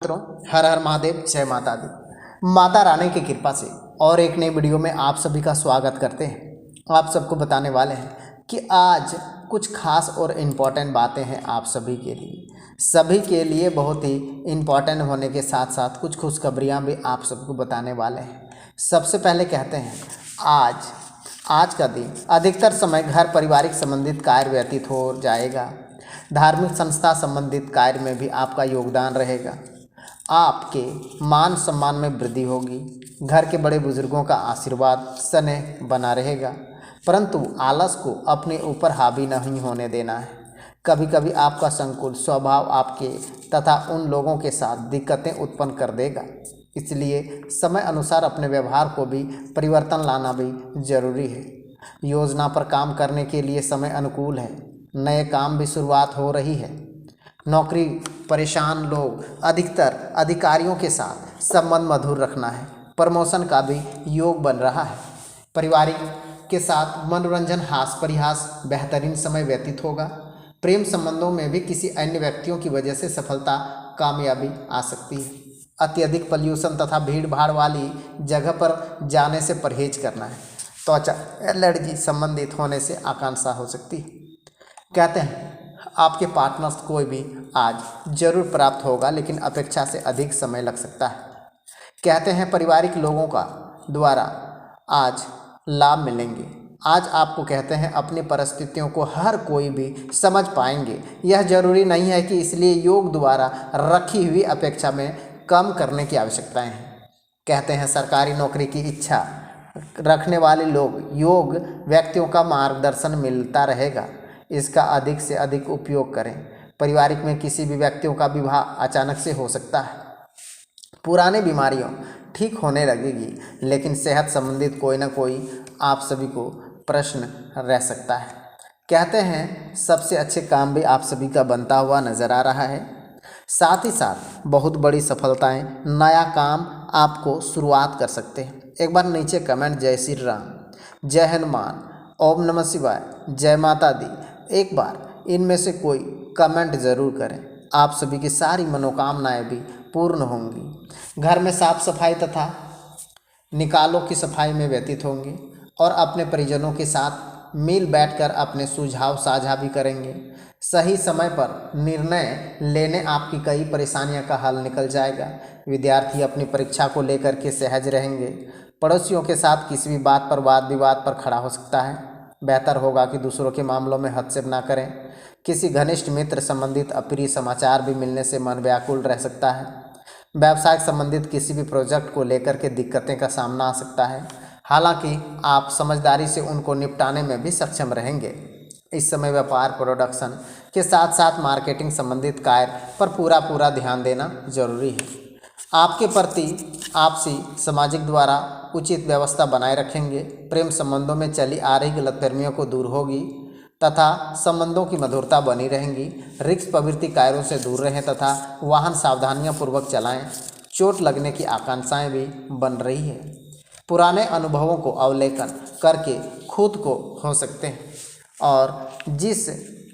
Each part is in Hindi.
मित्रों, हर हर महादेव, जय माता दी। माता रानी की कृपा से और एक नई वीडियो में आप सभी का स्वागत करते हैं। आप सबको बताने वाले हैं कि आज कुछ खास और इम्पॉर्टेंट बातें हैं आप सभी के लिए बहुत ही इम्पॉर्टेंट होने के साथ साथ कुछ खुशखबरियाँ भी आप सबको बताने वाले हैं। सबसे पहले कहते हैं आज का दिन अधिकतर समय घर पारिवारिक संबंधित कार्य व्यतीत हो जाएगा। धार्मिक संस्था संबंधित कार्य में भी आपका योगदान रहेगा। आपके मान सम्मान में वृद्धि होगी। घर के बड़े बुजुर्गों का आशीर्वाद स्नेह बना रहेगा, परंतु आलस को अपने ऊपर हावी नहीं होने देना है। कभी कभी आपका संकुल स्वभाव आपके तथा उन लोगों के साथ दिक्कतें उत्पन्न कर देगा, इसलिए समय अनुसार अपने व्यवहार को भी परिवर्तन लाना भी जरूरी है। योजना पर काम करने के लिए समय अनुकूल है। नए काम भी शुरुआत हो रही है। नौकरी परेशान लोग अधिकतर अधिकारियों के साथ संबंध मधुर रखना है। प्रमोशन का भी योग बन रहा है। पारिवारिक के साथ मनोरंजन हास परिहास बेहतरीन समय व्यतीत होगा। प्रेम संबंधों में भी किसी अन्य व्यक्तियों की वजह से सफलता कामयाबी आ सकती है। अत्यधिक पॉल्यूशन तथा भीड़ भाड़ वाली जगह पर जाने से परहेज करना है। त्वचा एलर्जी संबंधित होने से आकांक्षा हो सकती है। कहते हैं आपके पार्टनर्स कोई भी आज जरूर प्राप्त होगा, लेकिन अपेक्षा से अधिक समय लग सकता है। कहते हैं पारिवारिक लोगों का द्वारा आज लाभ मिलेंगे। आज आपको कहते हैं अपनी परिस्थितियों को हर कोई भी समझ पाएंगे। यह जरूरी नहीं है कि इसलिए योग द्वारा रखी हुई अपेक्षा में कम करने की आवश्यकताएं हैं। कहते हैं सरकारी नौकरी की इच्छा रखने वाले योग व्यक्तियों का मार्गदर्शन मिलता रहेगा, इसका अधिक से अधिक उपयोग करें। पारिवारिक में किसी भी व्यक्तियों का विवाह अचानक से हो सकता है। पुरानी बीमारियों ठीक होने लगेगी, लेकिन सेहत संबंधित कोई ना कोई आप सभी को प्रश्न रह सकता है। कहते हैं सबसे अच्छे काम भी आप सभी का बनता हुआ नजर आ रहा है। साथ ही साथ बहुत बड़ी सफलताएं, नया काम आपको शुरुआत कर सकते हैं। एक बार नीचे कमेंट जय श्री राम, जय हनुमान, ओम नमः शिवाय, जय माता दी, एक बार इनमें से कोई कमेंट ज़रूर करें। आप सभी की सारी मनोकामनाएं भी पूर्ण होंगी। घर में साफ सफाई तथा निकालों की सफाई में व्यतीत होंगे और अपने परिजनों के साथ मिल बैठकर अपने सुझाव साझा भी करेंगे। सही समय पर निर्णय लेने आपकी कई परेशानियों का हल निकल जाएगा। विद्यार्थी अपनी परीक्षा को लेकर के सहज रहेंगे। पड़ोसियों के साथ किसी भी बात पर वाद विवाद पर खड़ा हो सकता है। बेहतर होगा कि दूसरों के मामलों में हस्तक्षेप ना करें। किसी घनिष्ठ मित्र संबंधित अप्रिय समाचार भी मिलने से मन व्याकुल रह सकता है। व्यवसाय संबंधित किसी भी प्रोजेक्ट को लेकर के दिक्कतें का सामना आ सकता है, हालांकि आप समझदारी से उनको निपटाने में भी सक्षम रहेंगे। इस समय व्यापार प्रोडक्शन के साथ साथ मार्केटिंग संबंधित कार्य पर पूरा ध्यान देना जरूरी है। आपके प्रति आपसी सामाजिक द्वारा उचित व्यवस्था बनाए रखेंगे। प्रेम संबंधों में चली आ रही गलतफहमियों को दूर होगी तथा संबंधों की मधुरता बनी रहेंगी। रिस्क प्रवृत्ति कार्यों से दूर रहें तथा वाहन सावधानियां पूर्वक चलाएं। चोट लगने की आकांक्षाएं भी बन रही है। पुराने अनुभवों को अवलोकन करके खुद को हो सकते हैं और जिस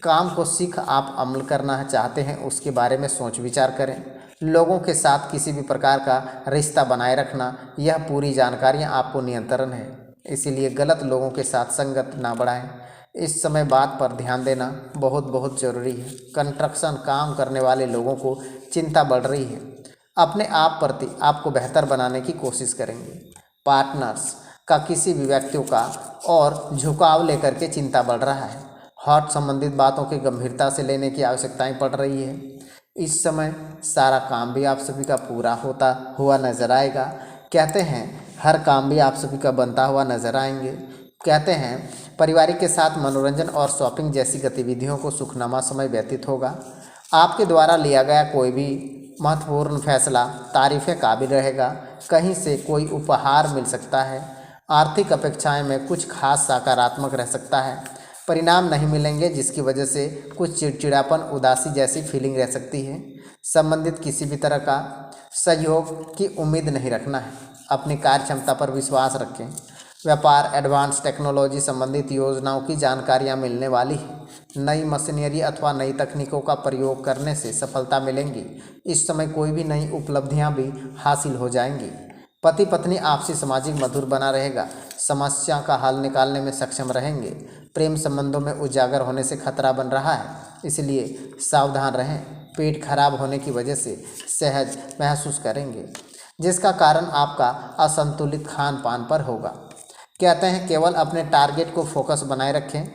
काम को सीख आप अमल करना चाहते हैं उसके बारे में सोच विचार करें। लोगों के साथ किसी भी प्रकार का रिश्ता बनाए रखना, यह पूरी जानकारियां आपको नियंत्रण है, इसीलिए गलत लोगों के साथ संगत ना बढ़ाएं। इस समय बात पर ध्यान देना बहुत जरूरी है। कंस्ट्रक्शन काम करने वाले लोगों को चिंता बढ़ रही है। अपने आप प्रति आपको बेहतर बनाने की कोशिश करेंगे। पार्टनर्स का किसी भी व्यक्तियों का और झुकाव लेकर के चिंता बढ़ रहा है। हार्ट संबंधित बातों की गंभीरता से लेने की आवश्यकताएं पड़ रही है। इस समय सारा काम भी आप सभी का पूरा होता हुआ नजर आएगा। कहते हैं हर काम भी आप सभी का बनता हुआ नजर आएंगे। कहते हैं पारिवारिक के साथ मनोरंजन और शॉपिंग जैसी गतिविधियों को सुखनामा समय व्यतीत होगा। आपके द्वारा लिया गया कोई भी महत्वपूर्ण फैसला तारीफें काबिल रहेगा। कहीं से कोई उपहार मिल सकता है। आर्थिक अपेक्षाएं में कुछ खास सकारात्मक रह सकता है। परिणाम नहीं मिलेंगे, जिसकी वजह से कुछ चिड़चिड़ापन उदासी जैसी फीलिंग रह सकती है। संबंधित किसी भी तरह का सहयोग की उम्मीद नहीं रखना है। अपनी कार्य क्षमता पर विश्वास रखें। व्यापार, एडवांस टेक्नोलॉजी संबंधित योजनाओं की जानकारियाँ मिलने वाली है। नई मशीनरी अथवा नई तकनीकों का प्रयोग करने से सफलता मिलेंगी। इस समय कोई भी नई उपलब्धियां भी हासिल हो जाएंगी। पति पत्नी आपसी सामाजिक मधुर बना रहेगा। समस्या का हल निकालने में सक्षम रहेंगे। प्रेम संबंधों में उजागर होने से खतरा बन रहा है, इसलिए सावधान रहें। पेट खराब होने की वजह से सहज महसूस करेंगे, जिसका कारण आपका असंतुलित खान पान पर होगा। कहते हैं केवल अपने टारगेट को फोकस बनाए रखें।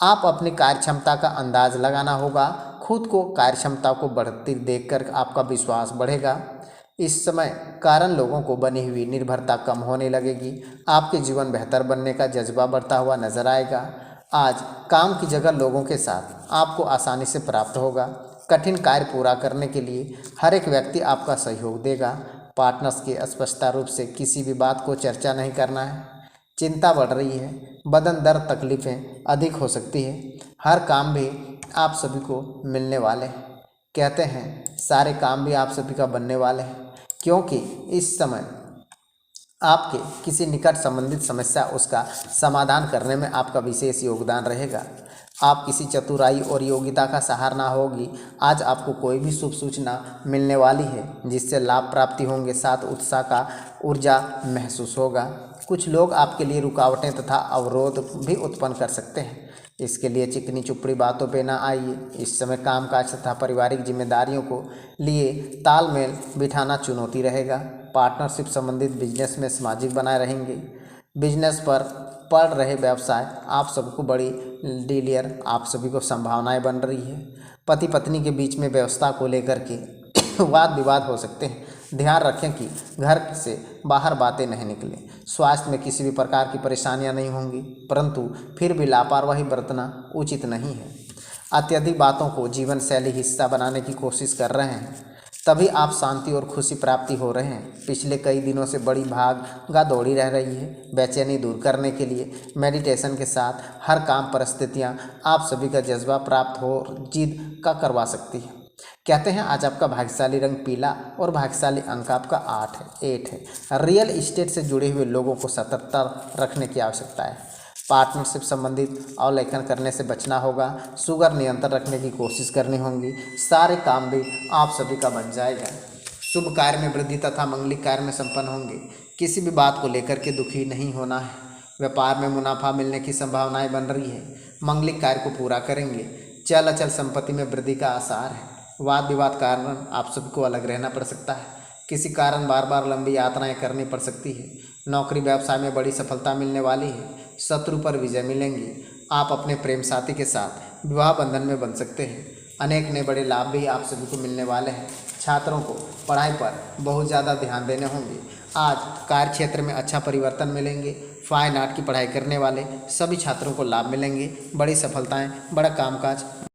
आप अपनी कार्यक्षमता का अंदाज लगाना होगा। खुद को कार्यक्षमता को बढ़ती देखकर आपका विश्वास बढ़ेगा। इस समय कारण लोगों को बनी हुई निर्भरता कम होने लगेगी। आपके जीवन बेहतर बनने का जज्बा बढ़ता हुआ नजर आएगा। आज काम की जगह लोगों के साथ आपको आसानी से प्राप्त होगा। कठिन कार्य पूरा करने के लिए हर एक व्यक्ति आपका सहयोग देगा। पार्टनर्स के स्पष्ट रूप से किसी भी बात को चर्चा नहीं करना है। चिंता बढ़ रही है, बदन दर्द, तकलीफ़ें अधिक हो सकती है। हर काम भी आप सभी को मिलने वाले हैं। कहते हैं सारे काम भी आप सभी का बनने वाले हैं, क्योंकि इस समय आपके किसी निकट संबंधित समस्या उसका समाधान करने में आपका विशेष योगदान रहेगा। आप किसी चतुराई और योग्यता का सहारा होगी। आज आपको कोई भी शुभ सूचना मिलने वाली है, जिससे लाभ प्राप्ति होंगे। साथ उत्साह का ऊर्जा महसूस होगा। कुछ लोग आपके लिए रुकावटें तथा अवरोध भी उत्पन्न कर सकते हैं, इसके लिए चिकनी चुपड़ी बातों पे ना आइए। इस समय कामकाज तथा पारिवारिक जिम्मेदारियों को लिए तालमेल बिठाना चुनौती रहेगा। पार्टनरशिप संबंधित बिजनेस में सामाजिक बनाए रहेंगे। बिजनेस पर पढ़ रहे व्यवसाय आप सबको बड़ी डीलियर आप सभी को संभावनाएं बन रही है। पति पत्नी के बीच में व्यवस्था को लेकर के वाद विवाद हो सकते हैं। ध्यान रखें कि घर से बाहर बातें नहीं निकलें। स्वास्थ्य में किसी भी प्रकार की परेशानियां नहीं होंगी, परंतु फिर भी लापरवाही बरतना उचित नहीं है। अत्यधिक बातों को जीवन शैली हिस्सा बनाने की कोशिश कर रहे हैं, तभी आप शांति और खुशी प्राप्ति हो रहे हैं। पिछले कई दिनों से बड़ी भागा दौड़ी रह रही है। बेचैनी दूर करने के लिए मेडिटेशन के साथ हर काम परिस्थितियां आप सभी का जज्बा प्राप्त हो जिद का करवा सकती है। कहते हैं आज आपका भाग्यशाली रंग पीला और भाग्यशाली अंक आपका 8 है। रियल इस्टेट से जुड़े हुए लोगों को सतर्कता रखने की आवश्यकता है। पार्टनरशिप संबंधित अवलेखन करने से बचना होगा। शुगर नियंत्रण रखने की कोशिश करनी होगी। सारे काम भी आप सभी का बन जाएगा। शुभ कार्य में वृद्धि तथा मंगलिक कार्य में संपन्न होंगे। किसी भी बात को लेकर के दुखी नहीं होना है। व्यापार में मुनाफा मिलने की संभावनाएं बन रही है। मंगलिक कार्य को पूरा करेंगे। चल अचल संपत्ति में वृद्धि का आसार है। वाद विवाद कारण आप सबको अलग रहना पड़ सकता है। किसी कारण बार बार लंबी यात्राएं करनी पड़ सकती है। नौकरी व्यवसाय में बड़ी सफलता मिलने वाली है। शत्रु पर विजय मिलेंगी। आप अपने प्रेम साथी के साथ विवाह बंधन में बन सकते हैं। अनेक नए बड़े लाभ भी आप सभी को मिलने वाले हैं। छात्रों को पढ़ाई पर बहुत ज़्यादा ध्यान देने होंगे। आज कार्य क्षेत्र में अच्छा परिवर्तन मिलेंगे। फाइन आर्ट की पढ़ाई करने वाले सभी छात्रों को लाभ मिलेंगे। बड़ी सफलताएं, बड़ा कामकाज